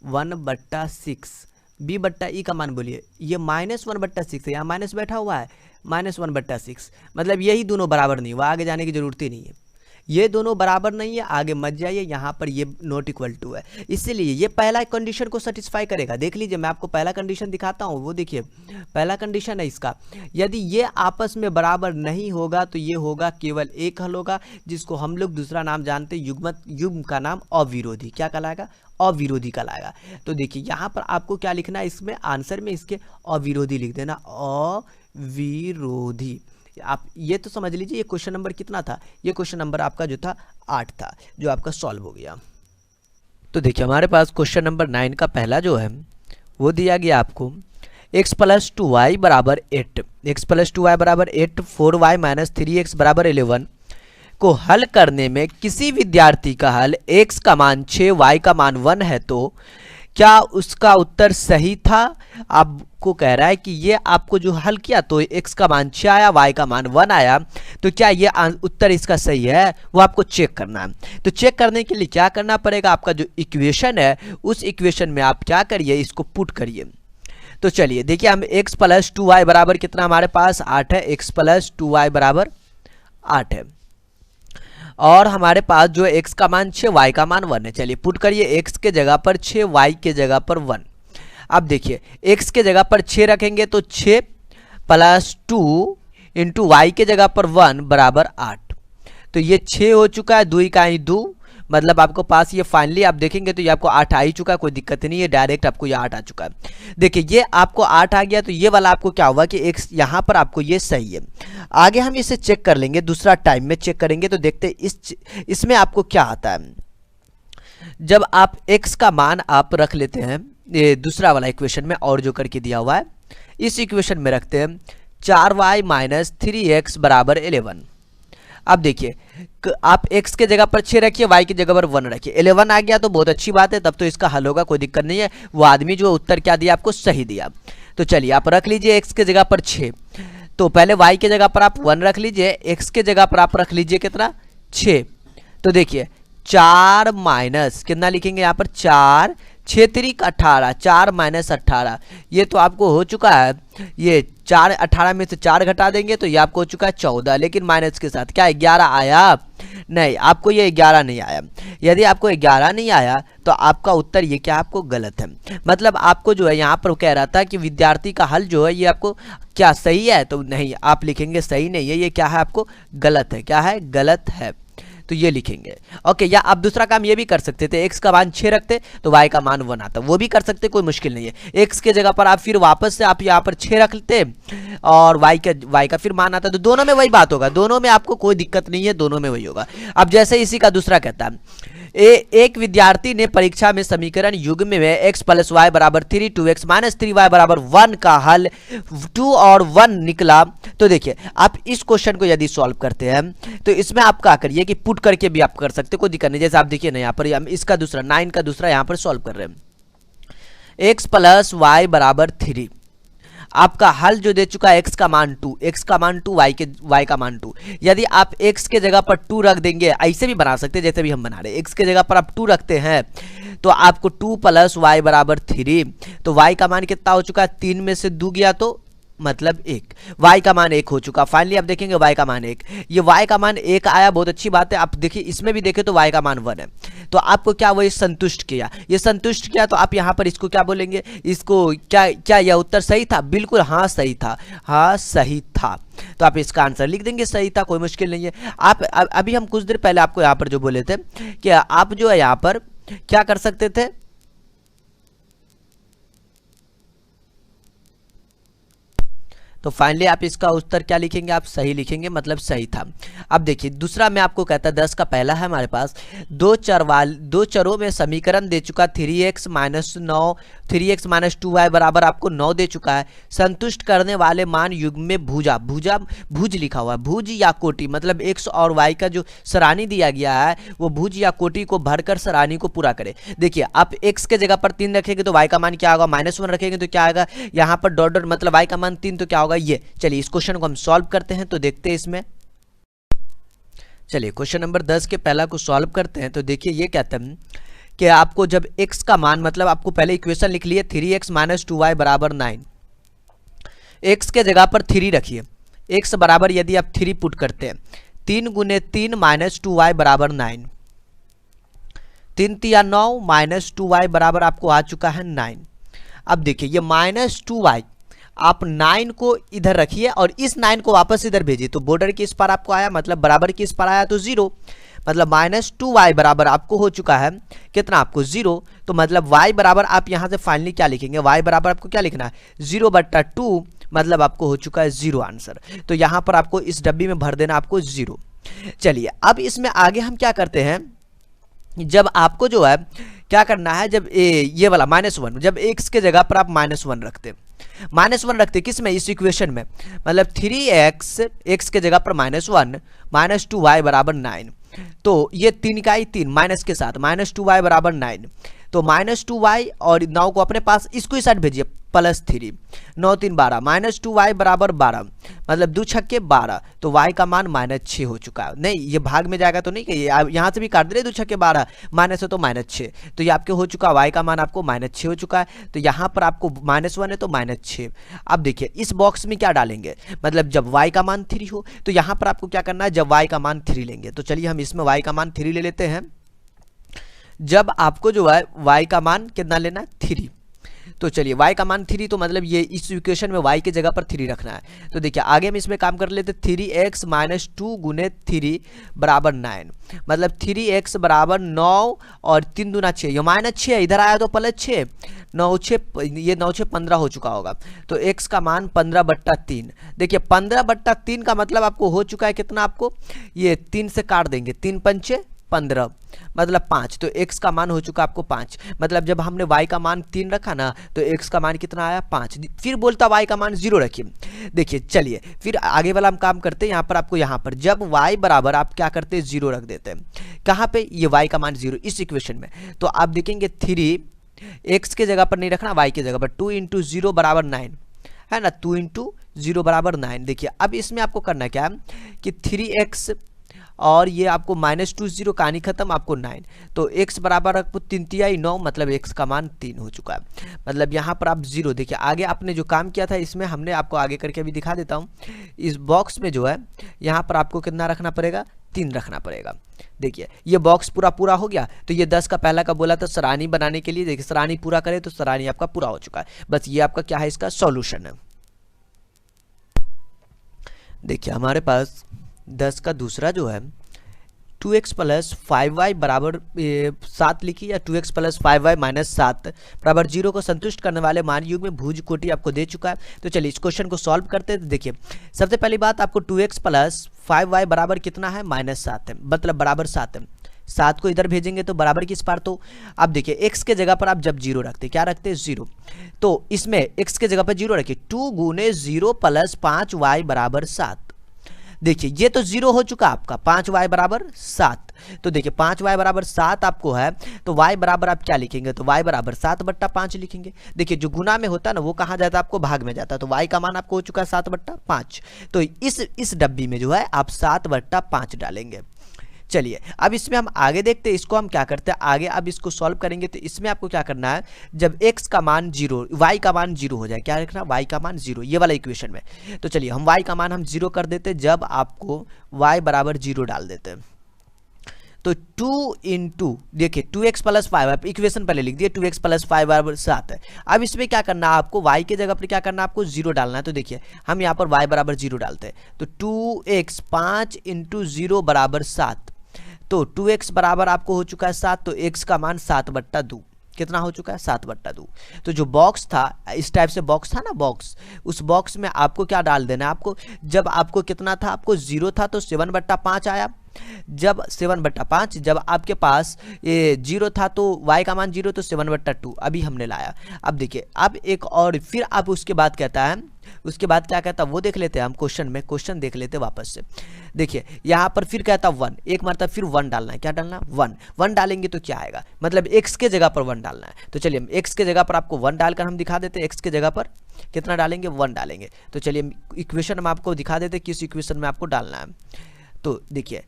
1/6। B/E का मान बोलिए, ये -1/6 है, यहाँ माइनस बैठा हुआ है, -1/6, मतलब यही दोनों बराबर नहीं हुआ, आगे जाने की जरूरत ही नहीं है, ये दोनों बराबर नहीं है, आगे मत जाइए, यहाँ पर ये नॉट इक्वल टू है, इसीलिए ये पहला कंडीशन को सेटिस्फाई करेगा। देख लीजिए मैं आपको पहला कंडीशन दिखाता हूँ, वो देखिए पहला कंडीशन है इसका, यदि ये आपस में बराबर नहीं होगा तो ये होगा केवल एक हल होगा, जिसको हम लोग दूसरा नाम जानते हैं युग्म का नाम अविरोधी, क्या कहलाएगा अविरोधी कहलाएगा। तो देखिए यहाँ पर आपको क्या लिखना है, इसमें आंसर में इसके अविरोधी लिख देना, अविरोधी। आप ये तो समझ लीजिए ये क्वेश्चन नंबर कितना था, ये क्वेश्चन नंबर आपका जो था 8 था, जो आपका सॉल्व हो गया। तो देखिए हमारे पास क्वेश्चन नंबर 9 का पहला जो है वो दिया गया आपको x + 2y बराबर 8, x + 2y बराबर 8, 4y - 3x बराबर 11 को हल करने में किसी विद्यार्थी का हल x का मान 6 y का मान 1 है तो क्या उसका उत्तर सही था? आपको कह रहा है कि ये आपको जो हल किया तो x का मान 6 आया, y का मान 1 आया, तो क्या ये उत्तर इसका सही है? वो आपको चेक करना है। तो चेक करने के लिए क्या करना पड़ेगा, आपका जो इक्वेशन है उस इक्वेशन में आप क्या करिए, इसको पुट करिए। तो चलिए देखिए, हम x प्लस 2y बराबर कितना हमारे पास 8 है, x प्लस 2y बराबर 8 है, और हमारे पास जो x का मान 6, y का मान 1 है। चलिए पुट करिए, x के जगह पर 6, y के जगह पर 1। अब देखिए x के जगह पर 6 रखेंगे तो 6 प्लस 2 इंटू वाई के जगह पर 1 बराबर 8। तो ये 6 हो चुका है, 2 इकाई 2, मतलब आपको पास ये फाइनली आप देखेंगे तो ये आपको 8 आ ही चुका है, कोई दिक्कत नहीं है, डायरेक्ट आपको ये 8 आ चुका है। देखिए ये आपको 8 आ गया, तो ये वाला आपको क्या होगा कि x यहाँ पर आपको ये सही है। आगे हम इसे चेक कर लेंगे, दूसरा टाइम में चेक करेंगे तो देखते इसमें आपको क्या आता है। जब आप x का मान आप रख लेते हैं ये दूसरा वाला इक्वेशन में, और जो करके दिया हुआ है इस इक्वेशन में रखते हैं 4y माइनस 3x बराबर 11। अब देखिए आप x के जगह पर 6 रखिए, y की जगह पर 1 रखिए, 11 आ गया तो बहुत अच्छी बात है, तब तो इसका हल होगा, कोई दिक्कत नहीं है। वो आदमी जो उत्तर क्या दिया आपको, सही दिया। तो चलिए आप रख लीजिए x के जगह पर 6, तो पहले y के जगह पर आप 1 रख लीजिए, x के जगह पर आप रख लीजिए कितना 6। तो देखिए 4 माइनस कितना लिखेंगे यहाँ पर 4, 6 3 18, 4 माइनस 18, ये तो आपको हो चुका है, ये 4 18 में से 4 घटा देंगे तो ये आपको हो चुका है 14, लेकिन माइनस के साथ क्या 11 आया? नहीं, आपको ये 11 नहीं आया। यदि आपको 11 नहीं आया तो आपका उत्तर ये क्या आपको गलत है। मतलब आपको जो है यहाँ पर कह रहा था कि विद्यार्थी का हल जो है ये आपको क्या सही है, तो नहीं, आप लिखेंगे सही नहीं है, ये क्या है आपको गलत है। क्या है? गलत है, तो ये लिखेंगे। ओके, या आप दूसरा काम ये भी कर सकते थे, x का मान 6 रखते तो y का मान 1 आता, वो भी कर सकते, कोई मुश्किल नहीं है। x के जगह पर आप फिर वापस से आप यहाँ पर 6 रख लेते और y का फिर मान आता, तो दोनों में वही बात होगा, दोनों में आपको कोई दिक्कत नहीं है, दोनों में वही होगा। अब जैसे इसी का दूसरा कहता है एक विद्यार्थी ने परीक्षा में समीकरण युग्म में x प्लस वाई बराबर 3, 2x माइनस 3y बराबर 1 का हल 2 और 1 निकला। तो देखिए आप इस क्वेश्चन को यदि सॉल्व करते हैं तो इसमें आप क्या करिए कि पुट करके भी आप कर सकते, कोई दिक्कत नहीं। जैसे आप देखिए ना यहाँ पर हम इसका दूसरा 9 का दूसरा यहाँ पर सॉल्व कर रहे हैं, x प्लस वाई बराबर 3, आपका हल जो दे चुका है x का मान 2, x का मान 2, y का मान 2। यदि आप x के जगह पर 2 रख देंगे, ऐसे भी बना सकते हैं जैसे भी हम बना रहे हैं, x के जगह पर आप 2 रखते हैं तो आपको 2 प्लस वाई बराबर 3, तो y का मान कितना हो चुका है, 3 में से 2 गया तो मतलब 1, y का मान 1 हो चुका। फाइनली आप देखेंगे y का मान 1, ये y का मान 1 आया, बहुत अच्छी बात है। आप देखिए इसमें भी देखें तो y का मान 1 है, तो आपको क्या वही संतुष्ट किया, ये संतुष्ट किया, तो आप यहाँ पर इसको क्या बोलेंगे, इसको क्या यह उत्तर सही था? बिल्कुल हाँ सही था, हाँ सही था। तो आप इसका आंसर लिख देंगे सही था, कोई मुश्किल नहीं है। आप अभी हम कुछ देर पहले आपको यहाँ पर जो बोले थे कि आप जो है यहाँ पर क्या कर सकते थे, तो फाइनली आप इसका उत्तर क्या लिखेंगे, आप सही लिखेंगे, मतलब सही था। अब देखिए दूसरा मैं आपको कहता 10 का पहला है हमारे पास, दो चरों में समीकरण दे चुका 3x minus 9, 3x minus 2y बराबर आपको 9 दे चुका है। संतुष्ट करने वाले मान युग्म में भुज लिखा हुआ है, भुज या कोटि, मतलब x और y का जो सरानी दिया गया है वो भुज या कोटि को भरकर सरानी को पूरा करे। देखिए आप x के जगह पर 3 रखेंगे तो y का मान क्या होगा, -1 रखेंगे तो क्या आएगा, यहाँ पर डॉट डॉट मतलब y का मान 3 तो क्या होगा ये। चलिए इस क्वेश्चन को हम सॉल्व करते हैं, तो देखते हैं इसमें। चलिए क्वेश्चन नंबर 10 के पहला को सॉल्व करते हैं। तो देखिए ये कहते हैं कि आपको जब x का मान, मतलब आपको पहले इक्वेशन लिख लिए 3x माइनस 2y बराबर 9, x के जगह पर 3 रखिए, x बराबर यदि आप 3 पुट करते हैं 3 गुने 3 माइनस 2y बराबर 9, 3 तिया 9 माइनस 2y बराबर आपको आ चुका है 9। अब देखिए ये माइनस 2y आप 9 को इधर रखिए और इस 9 को वापस इधर भेजिए, तो बॉर्डर के इस पार आपको आया, मतलब बराबर के इस पार आया तो 0, मतलब -2y बराबर आपको हो चुका है कितना, आपको 0। तो मतलब y बराबर आप यहाँ से फाइनली क्या लिखेंगे, y बराबर आपको क्या लिखना है 0/2, मतलब आपको हो चुका है 0 आंसर। तो यहाँ पर आपको इस डब्बी में भर देना आपको 0। चलिए अब इसमें आगे हम क्या करते हैं, जब आपको जो है क्या करना है, जब ये वाला -1, जब x के जगह पर आप -1 रखते, -1 रखते किस में, इस इक्वेशन में, मतलब 3x x के जगह पर -1 माइनस 2y बराबर 9, तो ये 3 का ही 3 माइनस के साथ -2y बराबर 9, तो -2y और 9 को अपने पास, इसको इस साइड भेजिए, +3, 9 3 12, -2y बराबर 12, मतलब 2 छक्के 12, तो y का मान -6 हो चुका है। नहीं, ये भाग में जाएगा तो नहीं कहिए, यहाँ से भी काट दे रहे, 2 छक्के 12, माइनस है तो -6, तो ये आपके हो चुका, y का मान आपको -6 हो चुका है। तो यहाँ पर आपको -1 है तो -6। अब देखिए इस बॉक्स में क्या डालेंगे, मतलब जब y का मान 3 हो तो यहाँ पर आपको क्या करना है, जब y का मान 3 लेंगे, तो चलिए हम इसमें y का मान 3 ले लेते हैं। जब आपको जो है y का मान कितना लेना है, 3, तो चलिए y का मान 3, तो मतलब ये इस इक्वेशन में y की जगह पर 3 रखना है। तो देखिए आगे हम इसमें काम कर लेते, 3x - 2 गुने 3 बराबर 9, मतलब 3x बराबर 9 और 3 दूना 6, ये -6 है, इधर आया तो +6, 9 6, ये 9 6 15 हो चुका होगा, तो x का मान 15/3। देखिए 15/3 का मतलब आपको हो चुका है कितना, आपको ये 3 से काट देंगे, 3 पंचे 15, मतलब 5, तो x का मान हो चुका आपको 5। मतलब जब हमने y का मान 3 रखा ना, तो x का मान कितना आया, 5। फिर बोलता y का मान 0 रखिए। देखिए चलिए फिर आगे वाला हम काम करते हैं। यहाँ पर आपको, यहाँ पर जब y बराबर आप क्या करते हैं, 0 रख देते हैं। कहाँ पे, ये y का मान 0 इस इक्वेशन में, तो आप देखेंगे 3 x के जगह पर नहीं रखना, y के जगह पर, 2 × 0 बराबर 9 है ना, 2 × 0 बराबर 9। देखिए अब इसमें आपको करना क्या है कि 3x और ये आपको -2 0, कहानी खत्म, आपको 9, तो x बराबर आपको 3 तिहाई 9, मतलब x का मान 3 हो चुका है। मतलब यहाँ पर आप 0, देखिए आगे आपने जो काम किया था इसमें हमने आपको आगे करके अभी दिखा देता हूँ। इस बॉक्स में जो है यहाँ पर आपको कितना रखना पड़ेगा, 3 रखना पड़ेगा। देखिए ये बॉक्स पूरा हो गया। तो ये 10 का पहला का बोला था सराहनी बनाने के लिए, देखिए सराहनी पूरा करे तो सराहनी आपका पूरा हो चुका है। बस ये आपका क्या है, इसका सॉल्यूशन है। देखिए हमारे पास 10 का दूसरा जो है 2x + 5y बराबर 7 लिखी, या 2x + 5y - 7 बराबर 0 को संतुष्ट करने वाले मान युग में भुज कोटि आपको दे चुका है। तो चलिए इस क्वेश्चन को सॉल्व करते हैं। तो देखिए सबसे पहली बात, आपको 2x + 5y बराबर कितना है, -7 है, मतलब बराबर 7 है। 7 को इधर भेजेंगे तो बराबर किस पार, तो अब देखिए x के जगह पर आप जब 0 रखते, क्या रखते हैं, 0, तो इसमें x के जगह पर 0 रखिए, 2 × 0 + 5y बराबर 7। देखिए ये तो 0 हो चुका आपका, 5y बराबर 7। तो देखिए 5y बराबर 7 आपको है, तो y बराबर आप क्या लिखेंगे, तो y बराबर 7/5 लिखेंगे। देखिए जो गुना में होता है ना, वो कहाँ जाता है, आपको भाग में जाता है, तो y का मान आपको हो चुका है 7/5। तो इस डब्बी में जो है आप 7/5 डालेंगे। चलिए अब इसमें हम आगे देखते हैं, इसको हम क्या करते हैं आगे, अब इसको सॉल्व करेंगे। तो इसमें आपको क्या करना है, जब x का मान 0, y का मान 0 हो जाए, क्या रखना, y का मान 0, ये वाला इक्वेशन में। तो चलिए हम y का मान हम 0 कर देते हैं, जब आपको y बराबर 0 डाल देते हैं। तो 2 × देखिए 2x + 5, आप इक्वेशन पहले लिख दिए, 2x + 5 बराबर 7 है। अब इसमें क्या करना है आपको, y के जगह पर क्या करना है, आपको 0 डालना है। तो देखिए हम यहाँ पर y बराबर 0 डालते हैं, तो 2x 5 × 0 बराबर 7, तो 2x बराबर आपको हो चुका है 7, तो x का मान 7/2 कितना हो चुका है, 7/2। तो जो बॉक्स था, इस टाइप से बॉक्स था ना, बॉक्स, उस बॉक्स में आपको क्या डाल देना है, आपको जब आपको कितना था, आपको 0 था तो 7/5 आया। जब 7/5, जब आपके पास ये 0 था तो y का मान 0, तो 7/2 अभी हमने लाया। अब देखिए अब एक और, फिर आप उसके बाद कहता है, उसके बाद क्या कहता है वो देख लेते हैं हम क्वेश्चन में, क्वेश्चन देख लेते हैं वापस से। देखिए यहाँ पर फिर कहता 1, एक मरतब फिर 1 डालना है, क्या डालना, 1 डालेंगे तो क्या आएगा, मतलब x के जगह पर 1 डालना है। तो चलिए x के जगह पर आपको 1 डालकर हम दिखा देते हैं, x के जगह पर कितना डालेंगे, 1 डालेंगे। तो चलिए इक्वेशन हम आपको दिखा देते हैं किस इक्वेशन में आपको डालना है। तो देखिए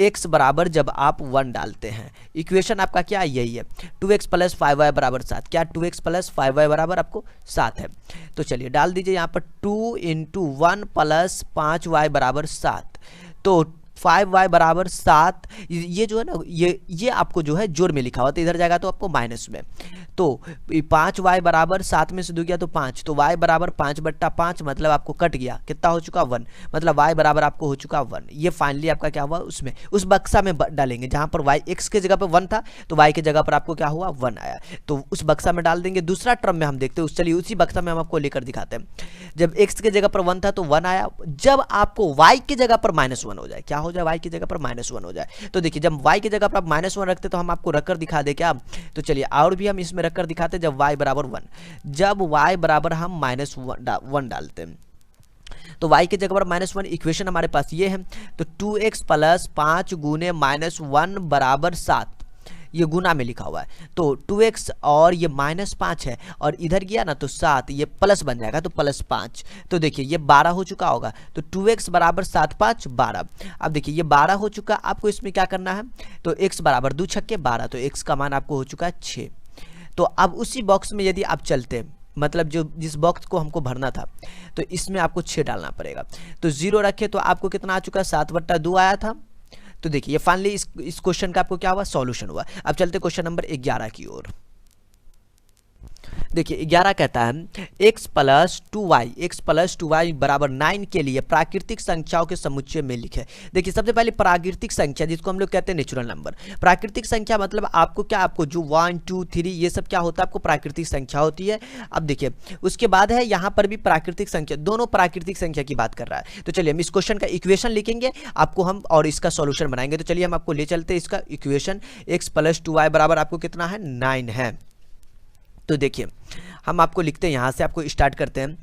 x बराबर जब आप 1 डालते हैं, इक्वेशन आपका क्या यही है, 2x + 5y बराबर 7, क्या 2x + 5y बराबर आपको 7 है। तो चलिए डाल दीजिए यहाँ पर 2 × 1 + 5y बराबर 7, तो 5y बराबर 7, ये जो है ना, ये आपको जो है जोड़ में लिखा हुआ, तो इधर जाएगा तो आपको माइनस में। तो 5y बराबर 7 में से 2 गया तो 5, तो y बराबर 5/5, मतलब आपको कट गया, कितना हो चुका, 1, मतलब y बराबर आपको हो चुका 1। ये फाइनली आपका क्या हुआ, उसमें उस बक्सा में डालेंगे जहां पर y x के जगह पर 1 था, तो y के जगह पर आपको क्या हुआ, 1 आया, तो उस बक्सा में डाल देंगे। दूसरा टर्म में हम देखते हैं, चलिए उसी बक्सा में हम आपको लेकर दिखाते हैं। जब x के जगह पर 1 था तो 1 आया, जब आपको y की जगह पर -1 हो जाए, क्या हो जाए, y की जगह पर -1 हो जाए। तो देखिए जब y की जगह पर आप -1 रखते तो हम आपको रखकर दिखा दे क्या, तो चलिए और भी हम इसमें रखकर दिखाते, जब y बराबर 1, जब y बराबर हम -1 डालते हैं, तो y के जगह पर -1, इक्वेशन हमारे पास ये है। तो 2x + 5 × -1 बराबर 7, ये गुना में लिखा हुआ है, तो 2x और ये -5 है और इधर गया ना तो 7, ये प्लस बन जाएगा तो +5। तो देखिए ये 12 हो चुका होगा, तो 2x बराबर 7 5 12। अब देखिए ये 12 हो चुका, आपको इसमें क्या करना है, तो x बराबर 2 छक्के 12, तो x का मान आपको हो चुका है 6। तो अब उसी बॉक्स में यदि आप चलते, मतलब जो जिस बॉक्स को हमको भरना था, तो इसमें आपको 6 डालना पड़ेगा। तो 0 रखे तो आपको कितना आ चुका है, 7/2 आया था। तो देखिए ये फाइनली इस क्वेश्चन का आपको क्या हुआ, सॉल्यूशन हुआ। अब चलते क्वेश्चन नंबर 11 की ओर। देखिए 11 कहता है x + 2y बराबर 9 के लिए प्राकृतिक संख्याओं के समुच्चय में लिखे। देखिए सबसे पहले प्राकृतिक संख्या, जिसको हम लोग कहते हैं नेचुरल नंबर। प्राकृतिक संख्या मतलब आपको क्या, आपको जो 1 2 3 ये सब क्या होता है, आपको प्राकृतिक संख्या होती है। अब देखिए उसके बाद है यहाँ पर भी प्राकृतिक संख्या, दोनों प्राकृतिक संख्या की बात कर रहा है। तो चलिए हम इस क्वेश्चन का इक्वेशन लिखेंगे आपको हम, और इसका सॉल्यूशन बनाएंगे। तो चलिए हम आपको ले चलते हैं इसका इक्वेशन। x + 2y बराबर आपको कितना है, 9 है। तो देखिए हम आपको लिखते हैं, यहाँ से आपको स्टार्ट करते हैं।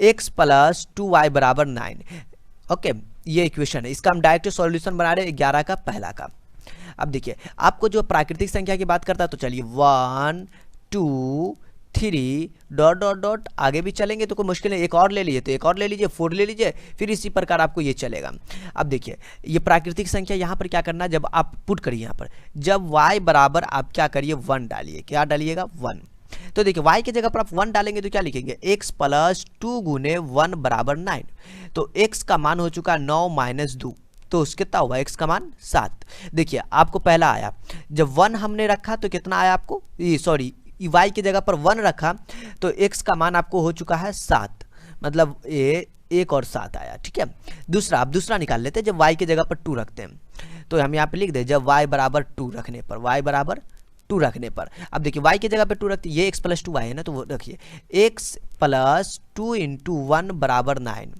x + 2y बराबर 9, ओके ये इक्वेशन है। इसका हम डायरेक्ट सॉल्यूशन बना रहे हैं 11 का पहला का। अब देखिए आपको जो प्राकृतिक संख्या की बात करता है, तो चलिए 1 2 3 ... आगे भी चलेंगे तो कोई मुश्किल नहीं, एक और ले लीजिए तो एक और ले लीजिए, 4 ले लीजिए, फिर इसी प्रकार आपको ये चलेगा। अब देखिए ये प्राकृतिक संख्या यहाँ पर क्या करना है, जब आप पुट करिए यहाँ पर, जब y बराबर आप क्या करिए 1 डालिए, क्या डालिएगा 1। तो देखिए y की जगह पर आप 1 डालेंगे तो क्या लिखेंगे, x + 2 × 1 बराबर 9। तो x का मान हो चुका 9 - 2, तो कितना हुआ, x का मान 7। देखिए आपको पहला आया, जब 1 हमने रखा तो कितना आया आपको, सॉरी y की जगह पर 1 रखा तो x का मान आपको हो चुका है 7, मतलब 1 और 7 आया। ठीक है, दूसरा, आप दूसरा निकाल लेते हैं, जब y की जगह पर 2 रखते हैं, तो हम यहाँ पे लिख दें जब y बराबर 2 रखने पर, y बराबर 2 रखने पर। अब देखिए y की जगह पे 2 रखते, ये x + 2y है ना, तो वो रखिए x + 2 × 1 बराबर 9।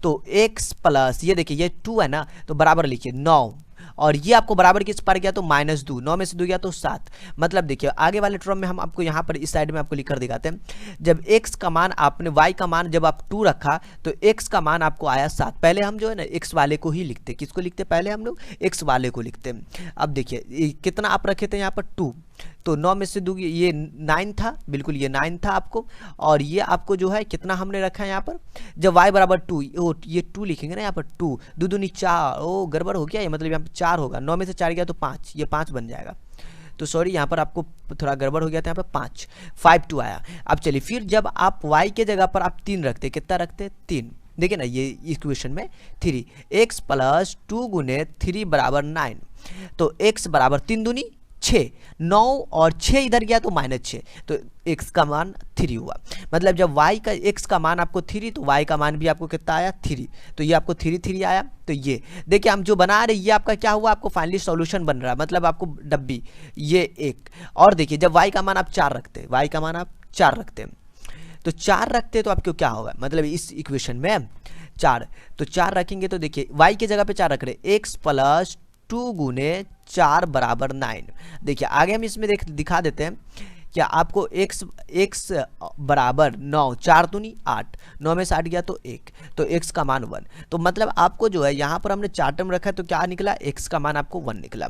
तो x प्लस ये देखिए ये 2 है ना, तो बराबर लिखिए 9, और ये आपको बराबर किस पर गया, तो -2, 9 में से 2 गया तो 7। मतलब देखिए आगे वाले टर्म में हम आपको यहाँ पर इस साइड में आपको लिख कर दिखाते हैं। जब x का मान आपने y का मान जब आप 2 रखा तो x का मान आपको आया 7। पहले हम जो है ना x वाले को ही लिखते, किसको लिखते, पहले हम लोग x वाले को लिखते। अब देखिए कितना आप रखे थे यहाँ पर 2, तो 9 में से 2 ये 9 था, बिल्कुल ये 9 था आपको, और ये आपको जो है कितना हमने रखा है यहाँ पर, जब y बराबर 2, ये 2 लिखेंगे ना यहाँ पर 2 2 दूनी 4, ओ गड़बड़ हो गया ये, मतलब यहाँ पर 4 होगा, 9 में से 4 गया तो 5, ये 5 बन जाएगा। तो सॉरी यहाँ पर आपको थोड़ा गड़बड़ हो गया था, यहाँ पर 5 2 आया। अब चलिए फिर जब आप y के जगह पर आप 3 रखते, कितना रखते 3, देखिए ना ये इक्वेशन में 3, x + 2 × 3 बराबर 9। तो x बराबर 3 दूनी 6, 9 और 6 इधर गया तो -6, तो x का मान 3 हुआ। मतलब जब y का x का मान आपको 3, तो y का मान भी आपको कितना आया 3, तो ये आपको 3 3 आया। तो ये देखिए हम जो बना रहे, ये आपका क्या हुआ, आपको फाइनली सॉल्यूशन बन रहा है, मतलब आपको डब्बी ये 1। और देखिए जब y का मान आप 4 रखते, y का मान आप 4 रखते, तो 4 रखते तो आपको क्या होगा, मतलब इस इक्वेशन में 4, तो 4 रखेंगे तो देखिए y की जगह पे 4 रख रहे, x + 2 × 4 बराबर 9। देखिए आगे हम इसमें दिखा देते हैं क्या आपको x बराबर 9, 4 दूनी 8, 9 में से 8 गया तो 1, तो x का मान 1। तो मतलब आपको जो है यहाँ पर हमने 4 टर्म रखा है, तो क्या निकला, x का मान आपको 1 निकला।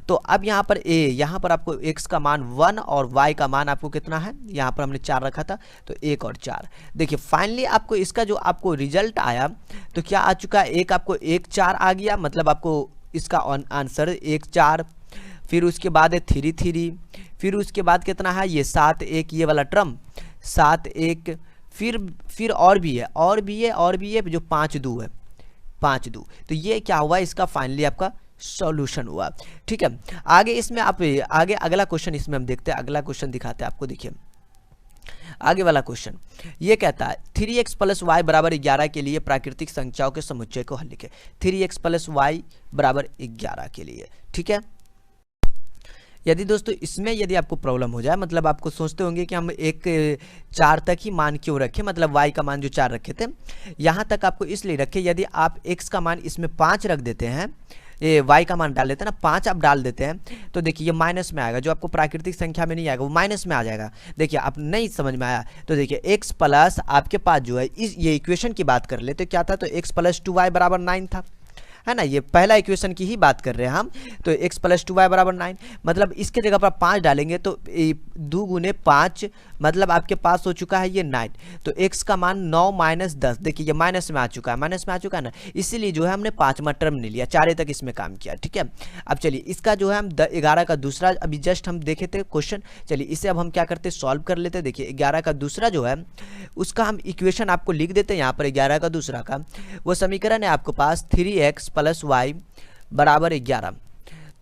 तो अब यहाँ पर यहाँ पर आपको x का मान 1 और y का मान आपको कितना है, यहाँ पर हमने 4 रखा था, तो 1 और 4। देखिए फाइनली आपको इसका जो आपको रिजल्ट आया तो क्या आ चुका है, एक आपको 1 4 आ गया, मतलब आपको इसका आंसर 1 4, फिर उसके बाद है 3 3, फिर उसके बाद कितना है ये 7 1, ये वाला टर्म 7 1, फिर और भी है और भी है और भी है, जो 5 2 है, 5 2। तो ये क्या हुआ, इसका फाइनली आपका सॉल्यूशन हुआ। ठीक है, आगे इसमें आप आगे अगला क्वेश्चन इसमें हम देखते हैं, अगला क्वेश्चन दिखाते हैं आपको। देखिए आगे वाला क्वेश्चन ये कहता है 3x + y बराबर 11 के लिए प्राकृतिक संख्याओं के समुच्चय को हल लिखें। 3x + y बराबर 11 के लिए, ठीक है। यदि दोस्तों इसमें यदि आपको प्रॉब्लम हो जाए, मतलब आपको सोचते होंगे कि हम 4 तक ही मान क्यों रखें, मतलब y का मान जो 4 रखे थे यहाँ तक आपको इसलिए रखें, यदि आप x का मान इसमें 5 रख देते हैं, ये y का मान डाल देते हैं ना, 5 आप डाल देते हैं, तो देखिए ये माइनस में आएगा, जो आपको प्राकृतिक संख्या में नहीं आएगा वो माइनस में आ जाएगा। देखिए आप नहीं समझ में आया, तो देखिए x प्लस आपके पास जो है इस ये इक्वेशन की बात कर ले तो क्या था, तो x + 2y बराबर 9 था। है ना, ये पहला इक्वेशन की ही बात कर रहे हैं हम। तो x + 2y = 9, मतलब इसके जगह पर 5 डालेंगे तो 2 × 5 मतलब आपके पास हो चुका है ये 9। तो x का मान 9 - 10, देखिए ये माइनस में आ चुका है, माइनस में आ चुका है ना, इसीलिए जो है हमने 5वां टर्म ले लिया, 4 तक इसमें काम किया। ठीक है, अब चलिए इसका जो है हम 11 का दूसरा अभी जस्ट हम देखे थे क्वेश्चन, चलिए इसे अब हम क्या करते हैं, सॉल्व कर लेते हैं। देखिए 11 का दूसरा जो है उसका हम इक्वेशन आपको लिख देते हैं यहाँ पर। 11 का दूसरा का वो समीकरण है आपके पास 3x + y = 11।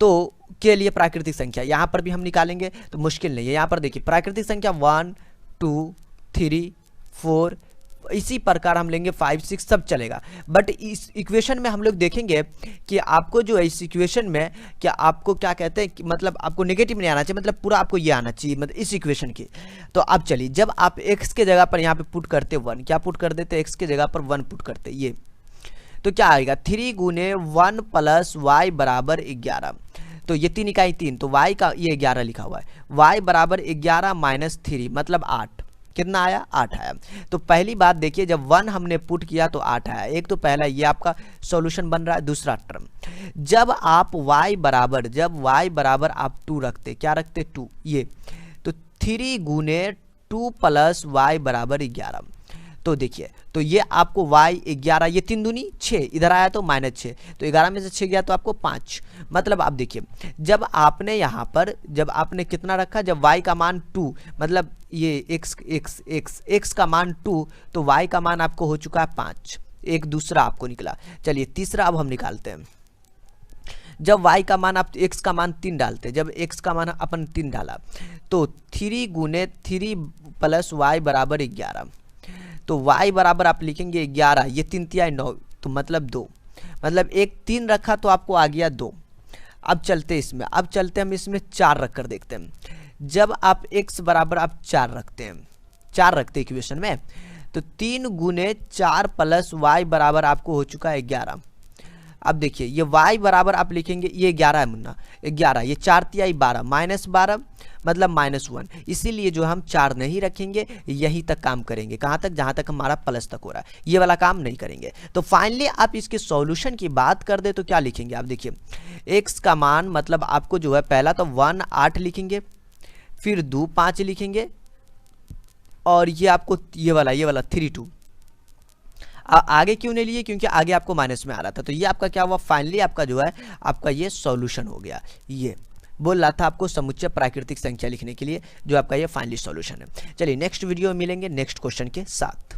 तो के लिए प्राकृतिक संख्या यहाँ पर भी हम निकालेंगे तो मुश्किल नहीं है। यहाँ पर देखिए प्राकृतिक संख्या 1 2 3 4 इसी प्रकार हम लेंगे 5 6 सब चलेगा। बट इस इक्वेशन में हम लोग देखेंगे कि आपको जो है इस इक्वेशन में क्या आपको क्या कहते हैं कि मतलब आपको नेगेटिव नहीं आना चाहिए, मतलब पूरा आपको ये आना चाहिए मतलब इस इक्वेशन की। तो अब चलिए जब आप x के जगह पर यहाँ पे पुट करते 1, क्या पुट कर देते x के जगह पर 1 पुट करते, ये तो क्या आएगा 3 × 1 + y = 11। तो ये 3 इकाई 3, तो y का ये 11 लिखा हुआ है, y = 11 - 3 मतलब 8। कितना आया, 8 आया। तो पहली बात देखिए जब 1 हमने पुट किया तो 8 आया। एक तो पहला ये आपका सॉल्यूशन बन रहा है। दूसरा टर्म जब आप y बराबर आप 2 रखते, क्या रखते 2, ये तो 3 × 2 + y = 11। तो देखिए तो ये आपको y 11, ये 3 दूनी 6, इधर आया तो -6, तो 11 में से 6 गया तो आपको 5। मतलब आप देखिए जब आपने यहाँ पर जब आपने कितना रखा, जब y का मान 2 मतलब ये x का मान 2 तो y का मान आपको हो चुका है 5, एक दूसरा आपको निकला। चलिए तीसरा अब हम निकालते हैं। जब y का मान आप x का मान 3 डालते, जब x का मान अपन 3 डाला तो 3 × 3 + y = 11। तो y बराबर आप लिखेंगे 11, ये 3 × 9 तो मतलब 2, मतलब एक 3 रखा तो आपको आ गया 2। अब चलते इसमें, अब चलते हम इसमें 4 रख कर देखते हैं। जब आप x बराबर आप 4 रखते हैं, 4 रखते हैं इक्वेशन में, तो 3 × 4 + y बराबर आपको हो चुका है 11। अब देखिए ये y बराबर आप लिखेंगे, ये 11 है मुन्ना, 11, ये 4 × 3 = 12 -12 मतलब -1, इसीलिए जो हम 4 नहीं रखेंगे, यहीं तक काम करेंगे। कहाँ तक, जहाँ तक हमारा प्लस तक हो रहा है, ये वाला काम नहीं करेंगे। तो फाइनली आप इसके सॉल्यूशन की बात कर दे तो क्या लिखेंगे आप देखिए x का मान मतलब आपको जो है पहला तो 1 8 लिखेंगे, फिर 2 5 लिखेंगे, और ये आपको ये वाला 3 2। आगे क्यों नहीं लिए, क्योंकि आगे आपको माइनस में आ रहा था। तो ये आपका क्या हुआ, फाइनली आपका जो है आपका ये सॉल्यूशन हो गया। ये बोल रहा था आपको समुच्चय प्राकृतिक संख्या लिखने के लिए, जो आपका ये फाइनली सॉल्यूशन है। चलिए नेक्स्ट वीडियो में मिलेंगे नेक्स्ट क्वेश्चन के साथ।